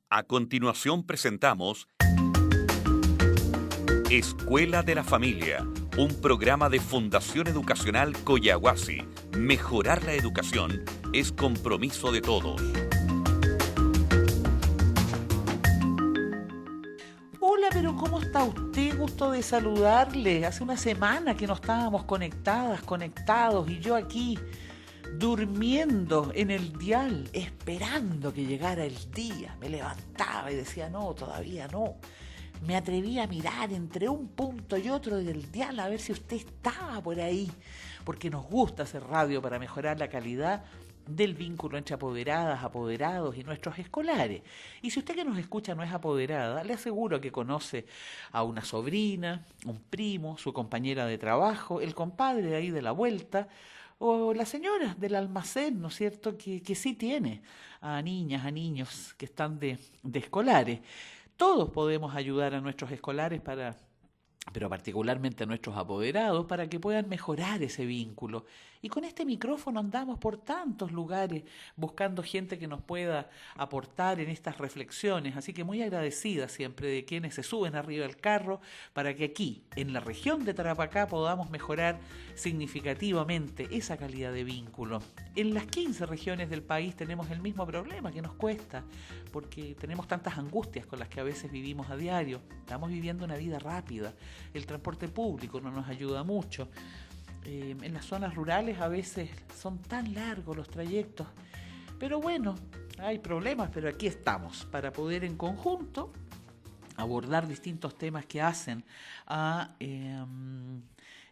A continuación presentamos Escuela de la Familia, un programa de Fundación Educacional Collahuasi. Mejorar la educación es compromiso de todos. Hola, pero ¿cómo está usted? Gusto de saludarle. Hace una semana que no estábamos conectados, y yo aquí durmiendo en el dial, esperando que llegara el día. Me levantaba y decía, no, todavía no. Me atreví a mirar entre un punto y otro del dial a ver si usted estaba por ahí, porque nos gusta hacer radio para mejorar la calidad del vínculo entre apoderadas, apoderados y nuestros escolares. Y si usted que nos escucha no es apoderada, le aseguro que conoce a una sobrina, un primo, su compañera de trabajo, el compadre de ahí de la vuelta, o la señora del almacén, ¿no es cierto?, que sí tiene a niñas, a niños que están de escolares. Todos podemos ayudar a nuestros escolares pero particularmente a nuestros apoderados, para que puedan mejorar ese vínculo. Y con este micrófono andamos por tantos lugares buscando gente que nos pueda aportar en estas reflexiones, así que muy agradecida siempre de quienes se suben arriba del carro para que aquí, en la región de Tarapacá, podamos mejorar significativamente esa calidad de vínculo. En las 15 regiones del país tenemos el mismo problema que nos cuesta, porque tenemos tantas angustias con las que a veces vivimos a diario. Estamos viviendo una vida rápida, el transporte público no nos ayuda mucho. En las zonas rurales a veces son tan largos los trayectos. Pero bueno, hay problemas, pero aquí estamos para poder en conjunto abordar distintos temas que hacen a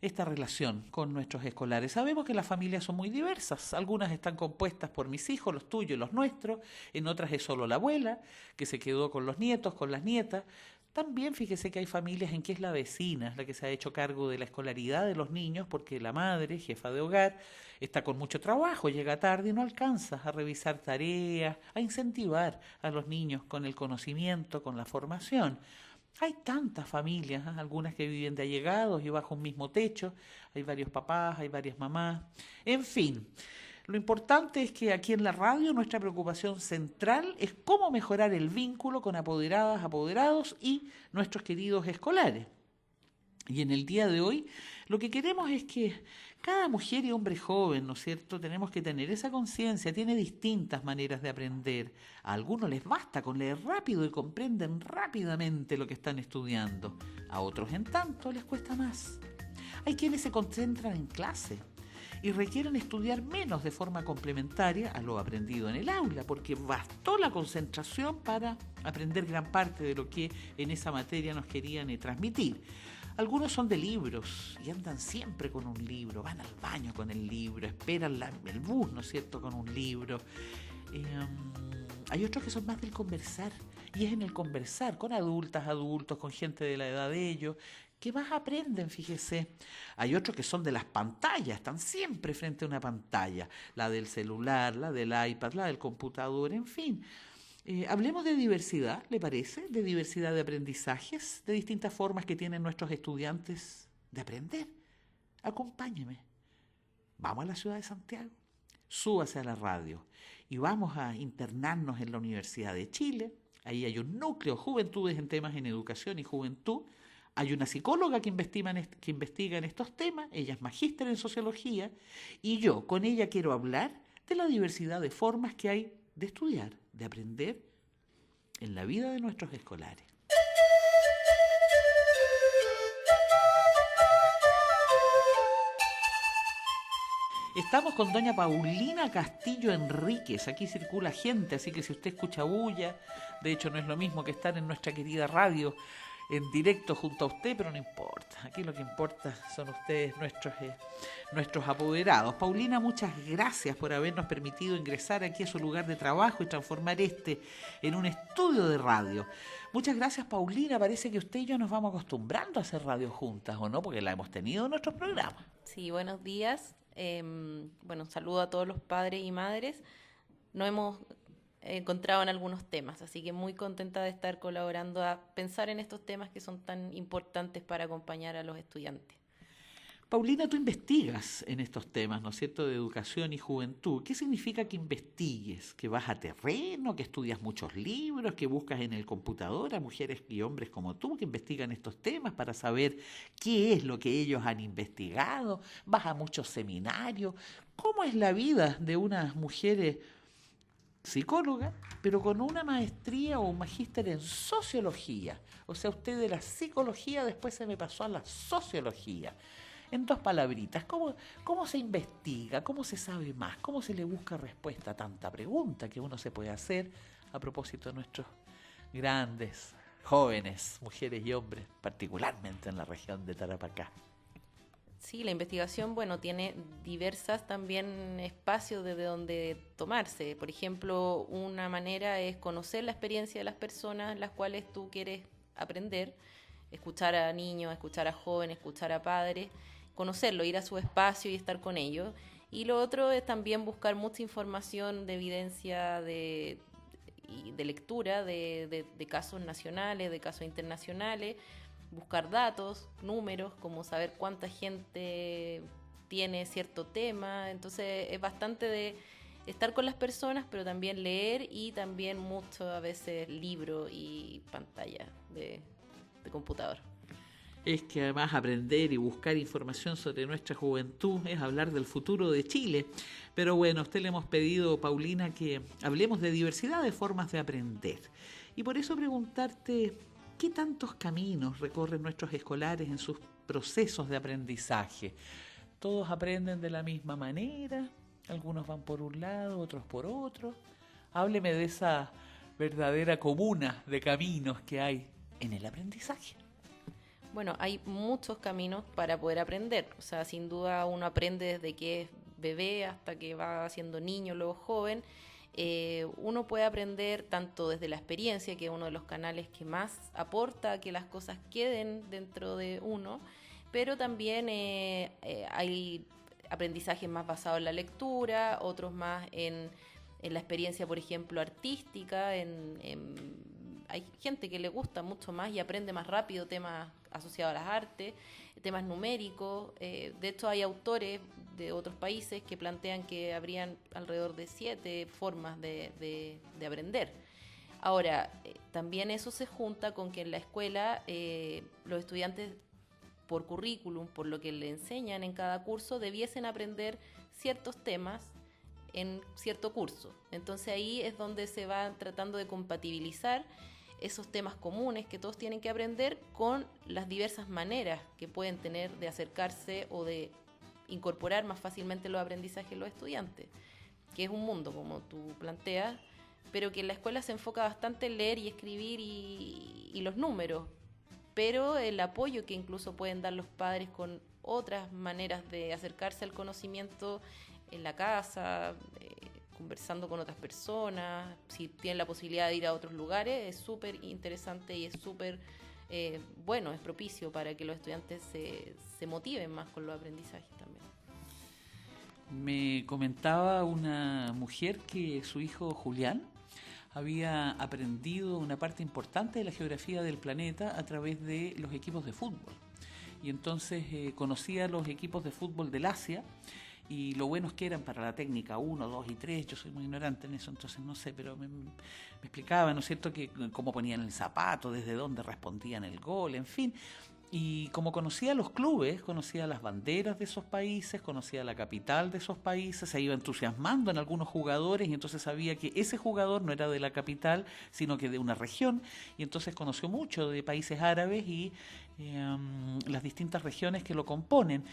esta relación con nuestros escolares. Sabemos que las familias son muy diversas. Algunas están compuestas por mis hijos, los tuyos y los nuestros. En otras es solo la abuela, que se quedó con los nietos, con las nietas. También fíjese que hay familias en que es la vecina la que se ha hecho cargo de la escolaridad de los niños, porque la madre, jefa de hogar, está con mucho trabajo, llega tarde y no alcanza a revisar tareas, a incentivar a los niños con el conocimiento, con la formación. Hay tantas familias, ¿eh? Algunas que viven de allegados y bajo un mismo techo, hay varios papás, hay varias mamás, en fin. Lo importante es que aquí en la radio nuestra preocupación central es cómo mejorar el vínculo con apoderadas, apoderados y nuestros queridos escolares. Y en el día de hoy lo que queremos es que cada mujer y hombre joven, ¿no es cierto?, tenemos que tener esa conciencia, tiene distintas maneras de aprender. A algunos les basta con leer rápido y comprenden rápidamente lo que están estudiando. A otros, en tanto, les cuesta más. Hay quienes se concentran en clase y requieren estudiar menos de forma complementaria a lo aprendido en el aula, porque bastó la concentración para aprender gran parte de lo que en esa materia nos querían transmitir. Algunos son de libros y andan siempre con un libro, van al baño con el libro, esperan el bus, ¿no es cierto?, con un libro. Hay otros que son más del conversar, y es en el conversar con adultas, adultos, con gente de la edad de ellos, que más aprenden, fíjese. Hay otros que son de las pantallas, están siempre frente a una pantalla, la del celular, la del iPad, la del computador, en fin. Hablemos de diversidad, ¿le parece? De diversidad de aprendizajes, de distintas formas que tienen nuestros estudiantes de aprender. Acompáñeme. Vamos a la ciudad de Santiago, súbase a la radio y vamos a internarnos en la Universidad de Chile. Ahí hay un núcleo, Juventudes en Temas en Educación y Juventud. Hay una psicóloga que investiga en estos temas, ella es magíster en sociología, y yo con ella quiero hablar de la diversidad de formas que hay de estudiar, de aprender en la vida de nuestros escolares. Estamos con doña Paulina Castillo Enríquez. Aquí circula gente, así que si usted escucha bulla, de hecho no es lo mismo que estar en nuestra querida radio en directo junto a usted, pero no importa. Aquí lo que importa son ustedes, nuestros apoderados. Paulina, muchas gracias por habernos permitido ingresar aquí a su lugar de trabajo y transformar este en un estudio de radio. Muchas gracias, Paulina. Parece que usted y yo nos vamos acostumbrando a hacer radio juntas, ¿o no? Porque la hemos tenido en nuestros programas. Sí, buenos días. Bueno, saludo a todos los padres y madres. Nos hemos encontrado en algunos temas, así que muy contenta de estar colaborando a pensar en estos temas que son tan importantes para acompañar a los estudiantes. Paulina, tú investigas en estos temas, ¿no es cierto?, de educación y juventud. ¿Qué significa que investigues? ¿Que vas a terreno, que estudias muchos libros, que buscas en el computador a mujeres y hombres como tú que investigan estos temas para saber qué es lo que ellos han investigado? ¿Vas a muchos seminarios? ¿Cómo es la vida de unas mujeres psicólogas, pero con una maestría o un magíster en sociología? O sea, usted de la psicología después se me pasó a la sociología. En dos palabritas, ¿cómo se investiga? ¿Cómo se sabe más? ¿Cómo se le busca respuesta a tanta pregunta que uno se puede hacer a propósito de nuestros grandes, jóvenes, mujeres y hombres, particularmente en la región de Tarapacá? Sí, la investigación, bueno, tiene diversas también espacios desde donde tomarse. Por ejemplo, una manera es conocer la experiencia de las personas las cuales tú quieres aprender, escuchar a niños, escuchar a jóvenes, escuchar a padres, conocerlo, ir a su espacio y estar con ellos. Y lo otro es también buscar mucha información de evidencia de lectura de casos nacionales, de casos internacionales, buscar datos, números, como saber cuánta gente tiene cierto tema. Entonces es bastante de estar con las personas, pero también leer y también mucho a veces libro y pantalla de computador. Es que además aprender y buscar información sobre nuestra juventud es hablar del futuro de Chile. Pero bueno, a usted le hemos pedido, Paulina, que hablemos de diversidad de formas de aprender. Y por eso preguntarte, ¿qué tantos caminos recorren nuestros escolares en sus procesos de aprendizaje? ¿Todos aprenden de la misma manera? Algunos van por un lado, otros por otro. Hábleme de esa verdadera comuna de caminos que hay en el aprendizaje. Bueno, hay muchos caminos para poder aprender. O sea, sin duda uno aprende desde que es bebé hasta que va siendo niño, luego joven. Uno puede aprender tanto desde la experiencia, que es uno de los canales que más aporta a que las cosas queden dentro de uno, pero también hay aprendizajes más basados en la lectura, otros más en la experiencia, por ejemplo, artística. Hay gente que le gusta mucho más y aprende más rápido temas asociados a las artes, temas numéricos. De hecho, hay autores de otros países que plantean que habrían alrededor de 7 formas de aprender. Ahora, también eso se junta con que en la escuela los estudiantes, por currículum, por lo que le enseñan en cada curso, debiesen aprender ciertos temas en cierto curso. Entonces ahí es donde se va tratando de compatibilizar esos temas comunes que todos tienen que aprender con las diversas maneras que pueden tener de acercarse o de incorporar más fácilmente los aprendizajes de los estudiantes, que es un mundo, como tú planteas, pero que en la escuela se enfoca bastante en leer y escribir y los números, pero el apoyo que incluso pueden dar los padres con otras maneras de acercarse al conocimiento en la casa, conversando con otras personas, si tienen la posibilidad de ir a otros lugares, es súper interesante y es súper bueno, es propicio para que los estudiantes se motiven más con los aprendizajes también. Me comentaba una mujer que su hijo Julián había aprendido una parte importante de la geografía del planeta a través de los equipos de fútbol. Y entonces conocía los equipos de fútbol del Asia y lo buenos que eran para la técnica 1, 2 y 3, yo soy muy ignorante en eso, entonces no sé, pero me explicaba, ¿no es cierto?, que cómo ponían el zapato, desde dónde respondían el gol, en fin. Y como conocía los clubes, conocía las banderas de esos países, conocía la capital de esos países, se iba entusiasmando en algunos jugadores y entonces sabía que ese jugador no era de la capital, sino que de una región, y entonces conoció mucho de países árabes y las distintas regiones que lo componen.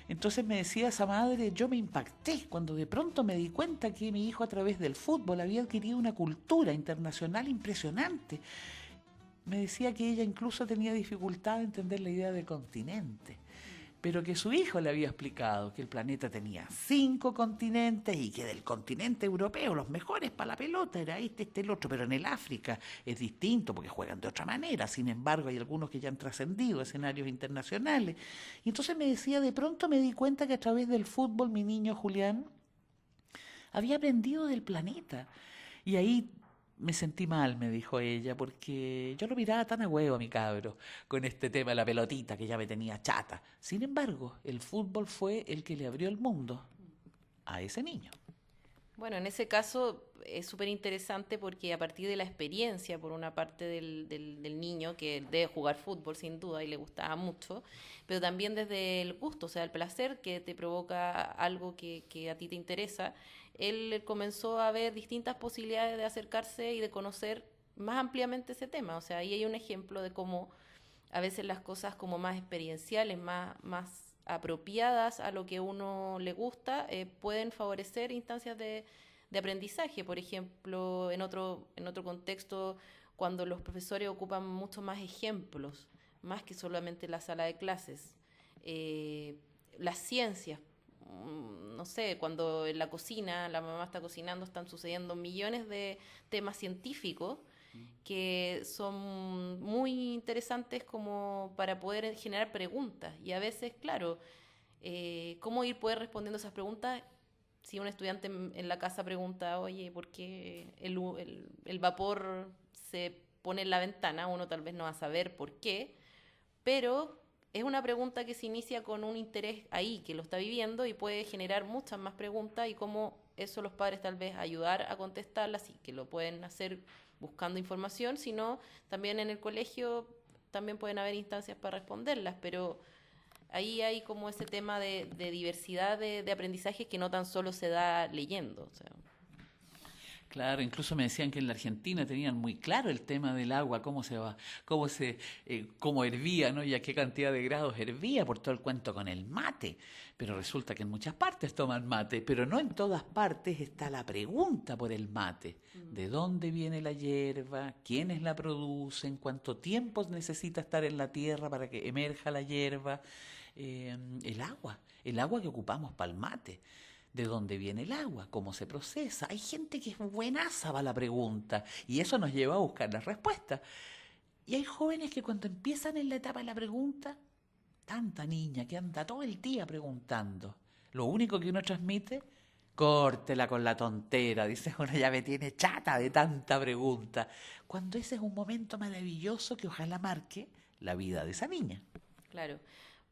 Entonces me decía esa madre, yo me impacté cuando de pronto me di cuenta que mi hijo a través del fútbol había adquirido una cultura internacional impresionante. Me decía que ella incluso tenía dificultad de entender la idea de continente, pero que su hijo le había explicado que el planeta tenía 5 continentes y que del continente europeo los mejores para la pelota era este, el otro, pero en el África es distinto porque juegan de otra manera. Sin embargo, hay algunos que ya han trascendido escenarios internacionales. Y entonces me decía, de pronto me di cuenta que a través del fútbol mi niño Julián había aprendido del planeta. Y ahí me sentí mal, me dijo ella, porque yo lo miraba tan a huevo a mi cabro, con este tema de la pelotita que ya me tenía chata. Sin embargo, el fútbol fue el que le abrió el mundo a ese niño. Bueno, en ese caso es súper interesante porque a partir de la experiencia, por una parte del niño, que debe jugar fútbol sin duda y le gustaba mucho, pero también desde el gusto, o sea, el placer que te provoca algo que a ti te interesa, él comenzó a ver distintas posibilidades de acercarse y de conocer más ampliamente ese tema. O sea, ahí hay un ejemplo de cómo a veces las cosas como más experienciales, más apropiadas a lo que uno le gusta, pueden favorecer instancias de aprendizaje. Por ejemplo, en otro contexto, cuando los profesores ocupan mucho más ejemplos, más que solamente la sala de clases. Las ciencias, no sé, cuando en la cocina, la mamá está cocinando, están sucediendo millones de temas científicos que son muy interesantes como para poder generar preguntas. Y a veces, claro, cómo poder respondiendo esas preguntas si un estudiante en la casa pregunta, oye, ¿por qué el vapor se pone en la ventana? Uno tal vez no va a saber por qué, pero es una pregunta que se inicia con un interés ahí, que lo está viviendo y puede generar muchas más preguntas y cómo eso los padres tal vez ayudar a contestarlas y que lo pueden hacer buscando información, sino también en el colegio también pueden haber instancias para responderlas, pero ahí hay como ese tema de diversidad de aprendizaje que no tan solo se da leyendo. O sea. Claro, incluso me decían que en la Argentina tenían muy claro el tema del agua, cómo hervía, ¿no? Y a qué cantidad de grados hervía por todo el cuento con el mate. Pero resulta que en muchas partes toman mate, pero no en todas partes está la pregunta por el mate. ¿De dónde viene la hierba? ¿Quiénes la producen? ¿Cuánto tiempo necesita estar en la tierra para que emerja la hierba? El agua que ocupamos para el mate. ¿De dónde viene el agua? ¿Cómo se procesa? Hay gente que es buenaza para la pregunta y eso nos lleva a buscar las respuestas. Y hay jóvenes que cuando empiezan en la etapa de la pregunta, tanta niña que anda todo el día preguntando, lo único que uno transmite, córtela con la tontera, dice uno, ya me tiene chata de tanta pregunta, cuando ese es un momento maravilloso que ojalá marque la vida de esa niña. Claro.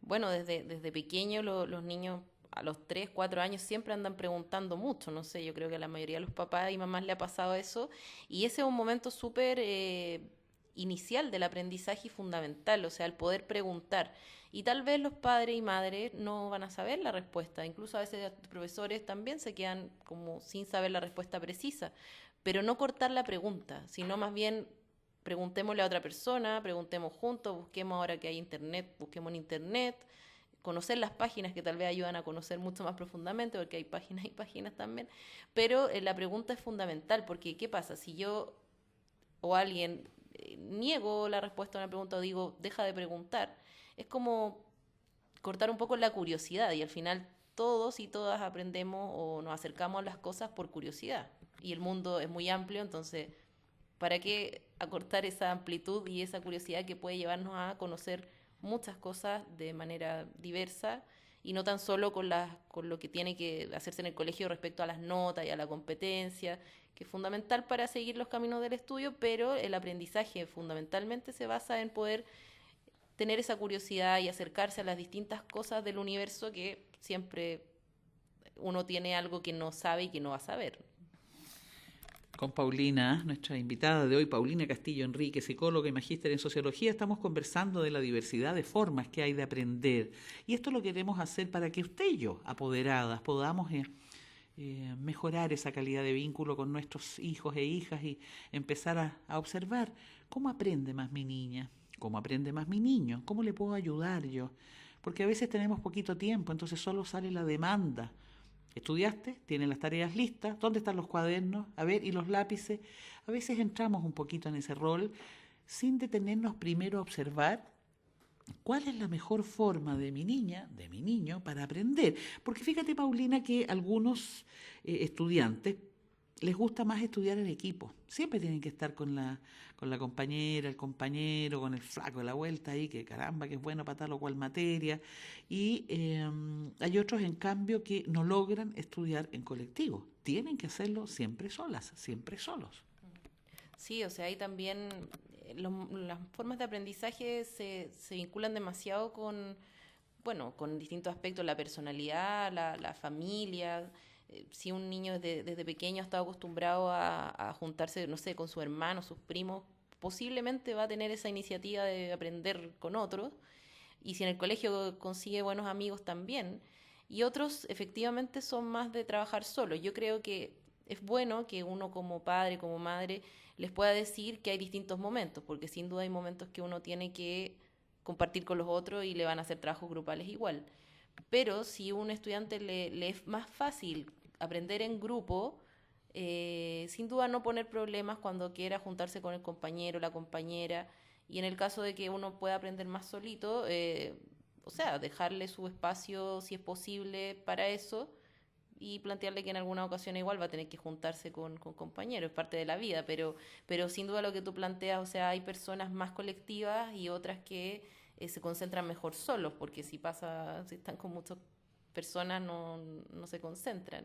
Bueno, desde pequeño los niños a los 3, 4 años siempre andan preguntando mucho, no sé, yo creo que a la mayoría de los papás y mamás le ha pasado eso, y ese es un momento súper inicial del aprendizaje y fundamental, o sea, el poder preguntar. Y tal vez los padres y madres no van a saber la respuesta, incluso a veces los profesores también se quedan como sin saber la respuesta precisa, pero no cortar la pregunta, sino más bien preguntémosle a otra persona, preguntemos juntos, busquemos ahora que hay internet, busquemos en internet, conocer las páginas que tal vez ayudan a conocer mucho más profundamente, porque hay páginas y páginas también, pero la pregunta es fundamental, porque ¿qué pasa? Si yo o alguien niego la respuesta a una pregunta o digo, deja de preguntar, es como cortar un poco la curiosidad y al final todos y todas aprendemos o nos acercamos a las cosas por curiosidad y el mundo es muy amplio, entonces, ¿para qué acortar esa amplitud y esa curiosidad que puede llevarnos a conocer muchas cosas de manera diversa y no tan solo con lo que tiene que hacerse en el colegio respecto a las notas y a la competencia, que es fundamental para seguir los caminos del estudio, pero el aprendizaje fundamentalmente se basa en poder tener esa curiosidad y acercarse a las distintas cosas del universo que siempre uno tiene algo que no sabe y que no va a saber. Con Paulina, nuestra invitada de hoy, Paulina Castillo Enrique, psicóloga y magíster en sociología, estamos conversando de la diversidad de formas que hay de aprender. Y esto lo queremos hacer para que usted y yo, apoderadas, podamos mejorar esa calidad de vínculo con nuestros hijos e hijas y empezar a observar cómo aprende más mi niña, cómo aprende más mi niño, cómo le puedo ayudar yo. Porque a veces tenemos poquito tiempo, entonces solo sale la demanda. ¿Estudiaste? ¿Tienen las tareas listas? ¿Dónde están los cuadernos? A ver, ¿y los lápices? A veces entramos un poquito en ese rol sin detenernos primero a observar cuál es la mejor forma de mi niña, de mi niño, para aprender. Porque fíjate, Paulina, que algunos estudiantes les gusta más estudiar en equipo. Siempre tienen que estar con la compañera, el compañero, con el flaco de la vuelta ahí, que caramba, que es bueno para tal o cual materia. Y hay otros, en cambio, que no logran estudiar en colectivo. Tienen que hacerlo siempre solas, siempre solos. Sí, o sea, ahí también las formas de aprendizaje se vinculan demasiado con distintos aspectos, la personalidad, la familia. Si un niño desde pequeño ha estado acostumbrado a juntarse, no sé, con sus hermanos, sus primos, posiblemente va a tener esa iniciativa de aprender con otros. Y si en el colegio consigue buenos amigos también. Y otros efectivamente son más de trabajar solo. Yo creo que es bueno que uno como padre, como madre, les pueda decir que hay distintos momentos, porque sin duda hay momentos que uno tiene que compartir con los otros y le van a hacer trabajos grupales igual. Pero si a un estudiante le es más fácil aprender en grupo, sin duda no poner problemas cuando quiera juntarse con el compañero, la compañera, y en el caso de que uno pueda aprender más solito, o sea, dejarle su espacio si es posible para eso y plantearle que en alguna ocasión igual va a tener que juntarse con compañeros, es parte de la vida, pero sin duda lo que tú planteas, o sea, hay personas más colectivas y otras que se concentran mejor solos, porque si están con muchas personas no se concentran.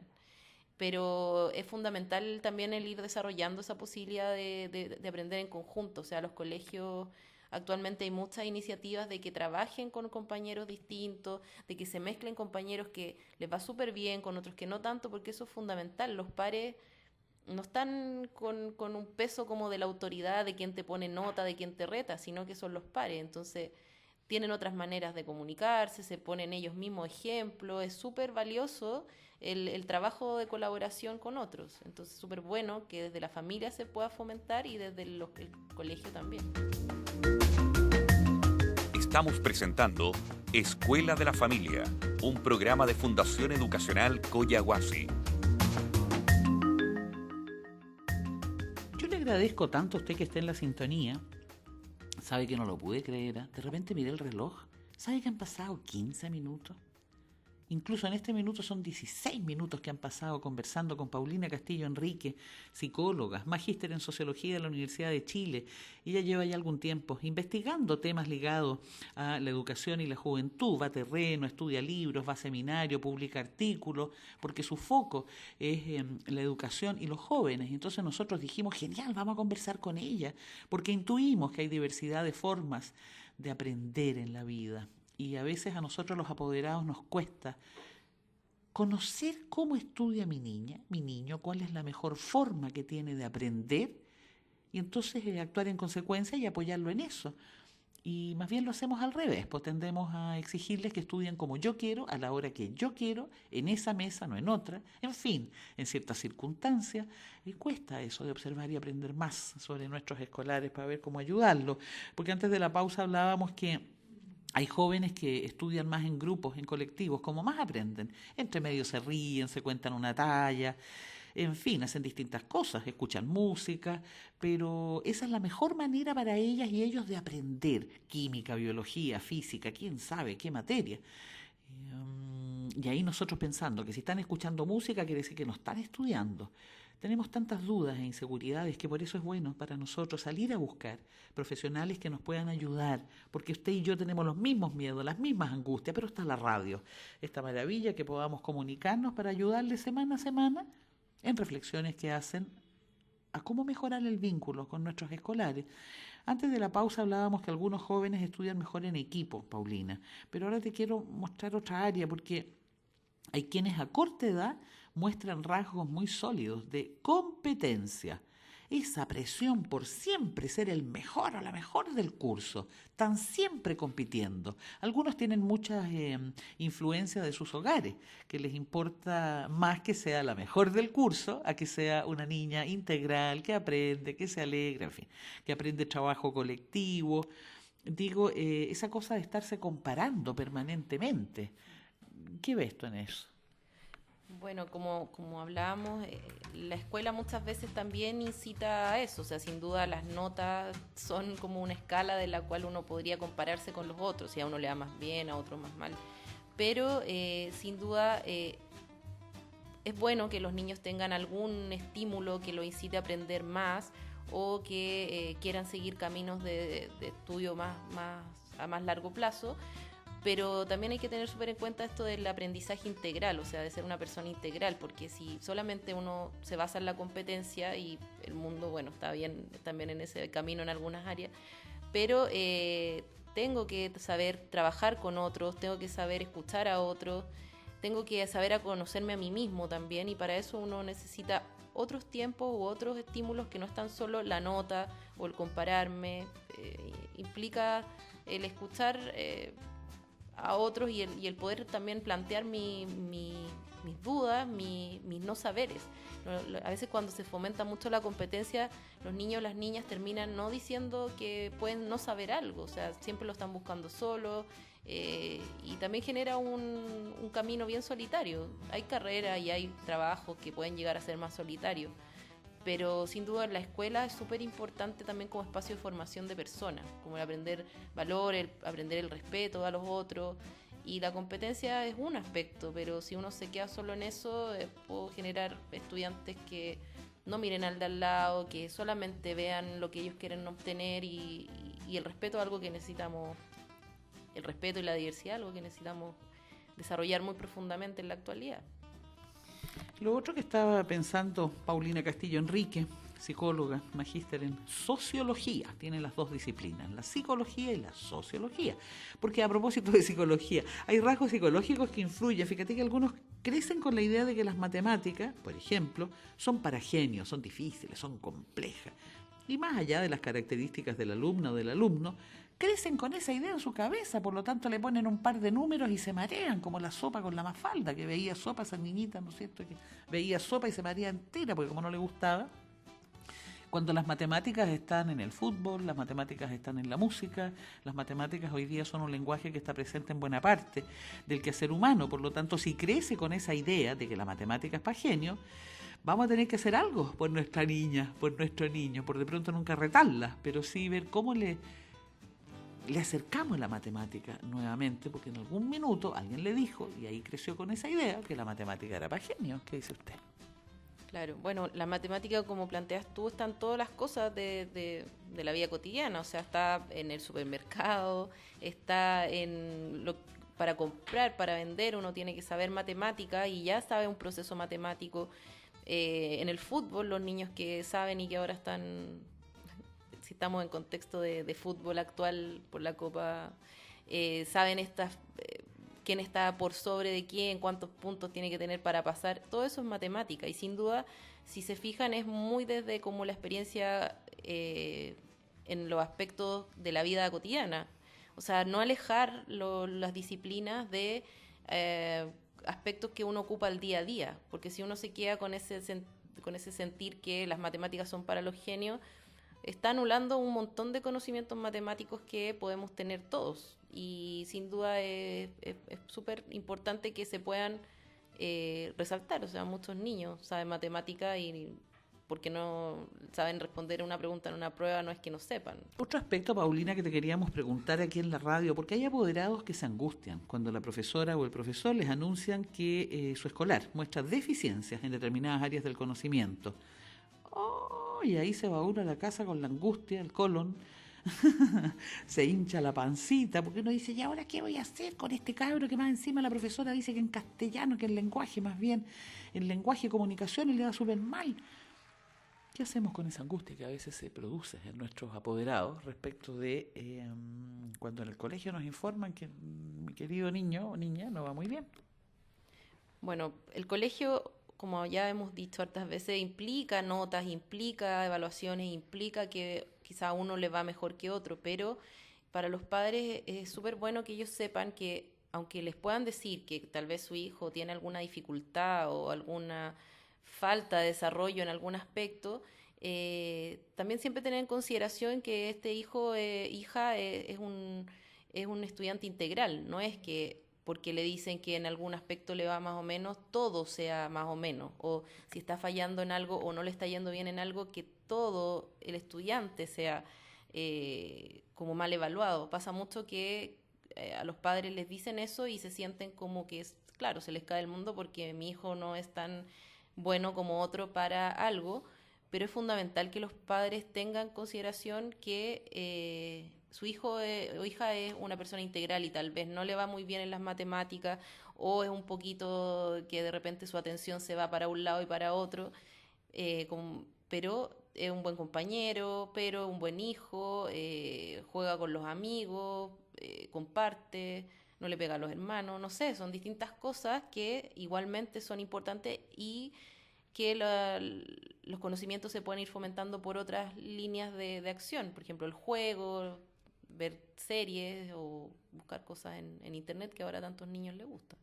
Pero es fundamental también el ir desarrollando esa posibilidad de aprender en conjunto, o sea, los colegios. Actualmente hay muchas iniciativas de que trabajen con compañeros distintos, de que se mezclen compañeros que les va súper bien, con otros que no tanto, porque eso es fundamental. Los pares no están con un peso como de la autoridad, de quien te pone nota, de quien te reta, sino que son los pares. Entonces tienen otras maneras de comunicarse, se ponen ellos mismos ejemplos. Es súper valioso el trabajo de colaboración con otros. Entonces es súper bueno que desde la familia se pueda fomentar y desde el colegio también. Estamos presentando Escuela de la Familia, un programa de Fundación Educacional Collahuasi. Yo le agradezco tanto a usted que esté en la sintonía. Sabe que no lo pude creer, ¿eh? De repente miré el reloj. ¿Sabe que han pasado 15 minutos? Incluso en este minuto son 16 minutos que han pasado conversando con Paulina Castillo Enrique, psicóloga, magíster en Sociología de la Universidad de Chile. Ella lleva ya algún tiempo investigando temas ligados a la educación y la juventud. Va a terreno, estudia libros, va a seminario, publica artículos, porque su foco es la educación y los jóvenes. Entonces nosotros dijimos, genial, vamos a conversar con ella, porque intuimos que hay diversidad de formas de aprender en la vida. Y a veces a nosotros los apoderados nos cuesta conocer cómo estudia mi niña, mi niño, cuál es la mejor forma que tiene de aprender y entonces actuar en consecuencia y apoyarlo en eso. Y más bien lo hacemos al revés, pues tendemos a exigirles que estudien como yo quiero, a la hora que yo quiero, en esa mesa, no en otra. En fin, en ciertas circunstancias, cuesta eso de observar y aprender más sobre nuestros escolares para ver cómo ayudarlos. Porque antes de la pausa hablábamos que hay jóvenes que estudian más en grupos, en colectivos, como más aprenden. Entre medio se ríen, se cuentan una talla, en fin, hacen distintas cosas, escuchan música, pero esa es la mejor manera para ellas y ellos de aprender química, biología, física, quién sabe qué materia. Y ahí nosotros pensando que si están escuchando música quiere decir que no están estudiando. Tenemos tantas dudas e inseguridades que por eso es bueno para nosotros salir a buscar profesionales que nos puedan ayudar, porque usted y yo tenemos los mismos miedos, las mismas angustias, pero está la radio, esta maravilla que podamos comunicarnos para ayudarle semana a semana en reflexiones que hacen a cómo mejorar el vínculo con nuestros escolares. Antes de la pausa hablábamos que algunos jóvenes estudian mejor en equipo, Paulina, pero ahora te quiero mostrar otra área porque hay quienes a corta edad muestran rasgos muy sólidos de competencia. Esa presión por siempre ser el mejor o la mejor del curso, están siempre compitiendo. Algunos tienen muchas influencias de sus hogares, que les importa más que sea la mejor del curso a que sea una niña integral, que aprende, que se alegra, en fin, que aprende trabajo colectivo. Digo, esa cosa de estarse comparando permanentemente. ¿Qué ves tú en eso? Bueno, como hablábamos, la escuela muchas veces también incita a eso, o sea, sin duda las notas son como una escala de la cual uno podría compararse con los otros, si a uno le da más bien, a otro más mal, pero sin duda es bueno que los niños tengan algún estímulo que lo incite a aprender más o que quieran seguir caminos de estudio a más largo plazo, pero también hay que tener súper en cuenta esto del aprendizaje integral, o sea, de ser una persona integral, porque si solamente uno se basa en la competencia, y el mundo, bueno, está bien también en ese camino en algunas áreas, pero tengo que saber trabajar con otros, tengo que saber escuchar a otros, tengo que saber a conocerme a mí mismo también, y para eso uno necesita otros tiempos u otros estímulos que no están solo la nota o el compararme, implica el escuchar a otros y el poder también plantear mis dudas, mis no saberes. A veces cuando se fomenta mucho la competencia, los niños o las niñas terminan no diciendo que pueden no saber algo, o sea, siempre lo están buscando solo, y también genera un camino bien solitario. Hay carreras y hay trabajos que pueden llegar a ser más solitarios, pero sin duda la escuela es súper importante también como espacio de formación de personas, como el aprender valor, aprender el respeto a los otros, y la competencia es un aspecto, pero si uno se queda solo en eso, puedo generar estudiantes que no miren al de al lado, que solamente vean lo que ellos quieren obtener, y el respeto es algo que necesitamos, el respeto y la diversidad, algo que necesitamos desarrollar muy profundamente en la actualidad. Lo otro que estaba pensando Paulina Castillo Enrique, psicóloga, magíster en sociología, tiene las dos disciplinas, la psicología y la sociología, porque a propósito de psicología, hay rasgos psicológicos que influyen. Fíjate que algunos crecen con la idea de que las matemáticas, por ejemplo, son para genios, son difíciles, son complejas, y más allá de las características del alumno o del alumno, crecen con esa idea en su cabeza, por lo tanto le ponen un par de números y se marean, como la sopa con la Mafalda, que veía sopa, esa niñita, ¿no es cierto?, que veía sopa y se marea entera, porque como no le gustaba. Cuando las matemáticas están en el fútbol, las matemáticas están en la música, las matemáticas hoy día son un lenguaje que está presente en buena parte del quehacer humano, por lo tanto, si crece con esa idea de que la matemática es para genios, vamos a tener que hacer algo por nuestra niña, por nuestro niño, por de pronto nunca retarla, pero sí ver cómo le acercamos la matemática nuevamente, porque en algún minuto alguien le dijo, y ahí creció con esa idea, que la matemática era para genios. ¿Qué dice usted? Claro, bueno, la matemática, como planteas tú, está en todas las cosas de la vida cotidiana, o sea, está en el supermercado, está en para comprar, para vender, uno tiene que saber matemática y ya sabe un proceso matemático. En el fútbol, los niños que saben y que ahora están, si estamos en contexto de fútbol actual por la Copa, saben quién está por sobre de quién, cuántos puntos tiene que tener para pasar, todo eso es matemática, y sin duda, si se fijan, es muy desde como la experiencia en los aspectos de la vida cotidiana, o sea, no alejar las disciplinas de aspectos que uno ocupa al día a día, porque si uno se queda con ese sentir que las matemáticas son para los genios, está anulando un montón de conocimientos matemáticos que podemos tener todos, y sin duda es súper importante que se puedan resaltar. O sea, muchos niños saben matemática y porque no saben responder una pregunta en una prueba no es que no sepan. Otro aspecto, Paulina, que te queríamos preguntar aquí en la radio, porque hay apoderados que se angustian cuando la profesora o el profesor les anuncian que su escolar muestra deficiencias en determinadas áreas del conocimiento. Y ahí se va uno a la casa con la angustia, el colon, se hincha la pancita, porque uno dice, ¿y ahora qué voy a hacer con este cabro que más encima la profesora dice que en castellano, que en lenguaje más bien, en lenguaje y comunicación, y le da súper mal? ¿Qué hacemos con esa angustia que a veces se produce en nuestros apoderados respecto de cuando en el colegio nos informan que mi querido niño o niña no va muy bien? Bueno, el colegio, como ya hemos dicho hartas veces, implica notas, implica evaluaciones, implica que quizá a uno le va mejor que otro, pero para los padres es súper bueno que ellos sepan que, aunque les puedan decir que tal vez su hijo tiene alguna dificultad o alguna falta de desarrollo en algún aspecto, también siempre tener en consideración que este hijo, hija, es un estudiante integral, no es que porque le dicen que en algún aspecto le va más o menos, todo sea más o menos, o si está fallando en algo o no le está yendo bien en algo, que todo el estudiante sea como mal evaluado. Pasa mucho que a los padres les dicen eso y se sienten como que, claro, se les cae el mundo porque mi hijo no es tan bueno como otro para algo, pero es fundamental que los padres tengan consideración que su hijo o hija es una persona integral y tal vez no le va muy bien en las matemáticas o es un poquito que de repente su atención se va para un lado y para otro, pero es un buen compañero, pero un buen hijo, juega con los amigos, comparte, no le pega a los hermanos, no sé, son distintas cosas que igualmente son importantes y que los conocimientos se pueden ir fomentando por otras líneas de acción, por ejemplo el juego, ver series o buscar cosas en internet que ahora a tantos niños les gusta.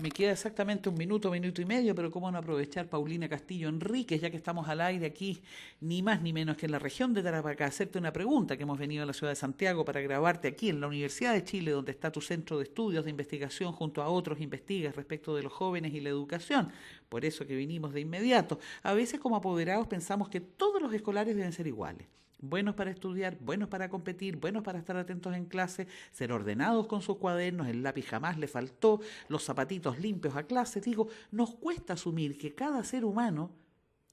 Me queda exactamente un minuto y medio, pero cómo no aprovechar, Paulina Castillo Enríquez, ya que estamos al aire aquí, ni más ni menos que en la región de Tarapacá, hacerte una pregunta, que hemos venido a la ciudad de Santiago para grabarte aquí en la Universidad de Chile, donde está tu centro de estudios de investigación, junto a otros investigas respecto de los jóvenes y la educación. Por eso que vinimos de inmediato. A veces como apoderados pensamos que todos los escolares deben ser iguales. Buenos para estudiar, buenos para competir, buenos para estar atentos en clase, ser ordenados con sus cuadernos, el lápiz jamás le faltó, los zapatitos limpios a clase. Digo, nos cuesta asumir que cada ser humano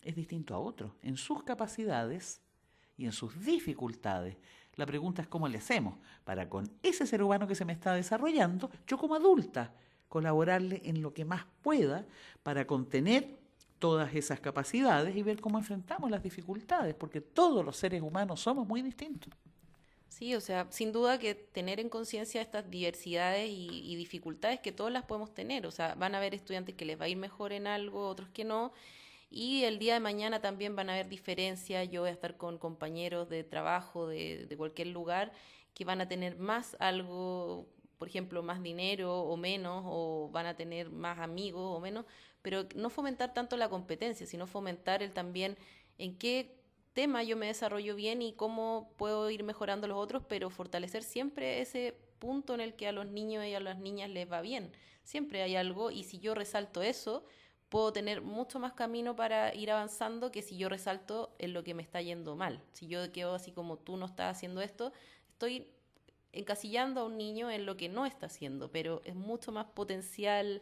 es distinto a otro, en sus capacidades y en sus dificultades. La pregunta es cómo le hacemos para con ese ser humano que se me está desarrollando, yo como adulta, colaborarle en lo que más pueda para contener todas esas capacidades y ver cómo enfrentamos las dificultades, porque todos los seres humanos somos muy distintos. Sí, o sea, sin duda que tener en conciencia estas diversidades y dificultades que todas las podemos tener, o sea, van a haber estudiantes que les va a ir mejor en algo, otros que no, y el día de mañana también van a haber diferencias. Yo voy a estar con compañeros de trabajo de cualquier lugar que van a tener más algo, por ejemplo, más dinero o menos, o van a tener más amigos o menos, pero no fomentar tanto la competencia, sino fomentar el también en qué tema yo me desarrollo bien y cómo puedo ir mejorando los otros, pero fortalecer siempre ese punto en el que a los niños y a las niñas les va bien. Siempre hay algo, y si yo resalto eso, puedo tener mucho más camino para ir avanzando que si yo resalto en lo que me está yendo mal. Si yo quedo así como tú no estás haciendo esto, estoy encasillando a un niño en lo que no está haciendo, pero es mucho más potencial,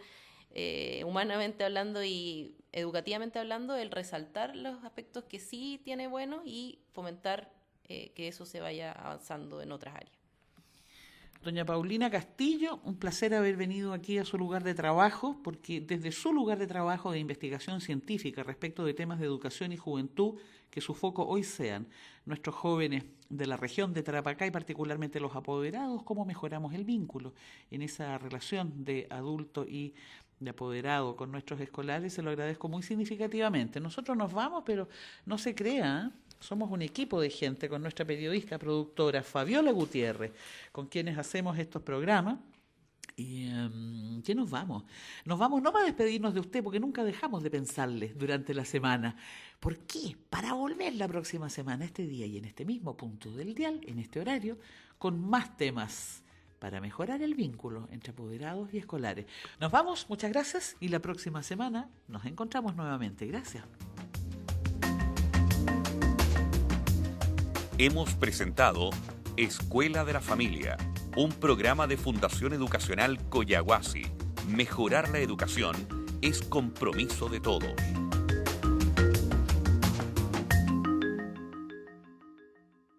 humanamente hablando y educativamente hablando, el resaltar los aspectos que sí tiene bueno y fomentar que eso se vaya avanzando en otras áreas. Doña Paulina Castillo, un placer haber venido aquí a su lugar de trabajo, porque desde su lugar de trabajo de investigación científica respecto de temas de educación y juventud, que su foco hoy sean nuestros jóvenes de la región de Tarapacá y particularmente los apoderados, cómo mejoramos el vínculo en esa relación de adulto y de apoderado con nuestros escolares, se lo agradezco muy significativamente. Nosotros nos vamos, pero no se crea, somos un equipo de gente con nuestra periodista productora Fabiola Gutiérrez, con quienes hacemos estos programas. ¿Y qué nos vamos? Nos vamos no para despedirnos de usted, porque nunca dejamos de pensarle durante la semana. ¿Por qué? Para volver la próxima semana, este día y en este mismo punto del dial, en este horario, con más temas para mejorar el vínculo entre apoderados y escolares. Nos vamos, muchas gracias, y la próxima semana nos encontramos nuevamente. Gracias. Hemos presentado Escuela de la Familia, un programa de Fundación Educacional Coyahuasi. Mejorar la educación es compromiso de todos.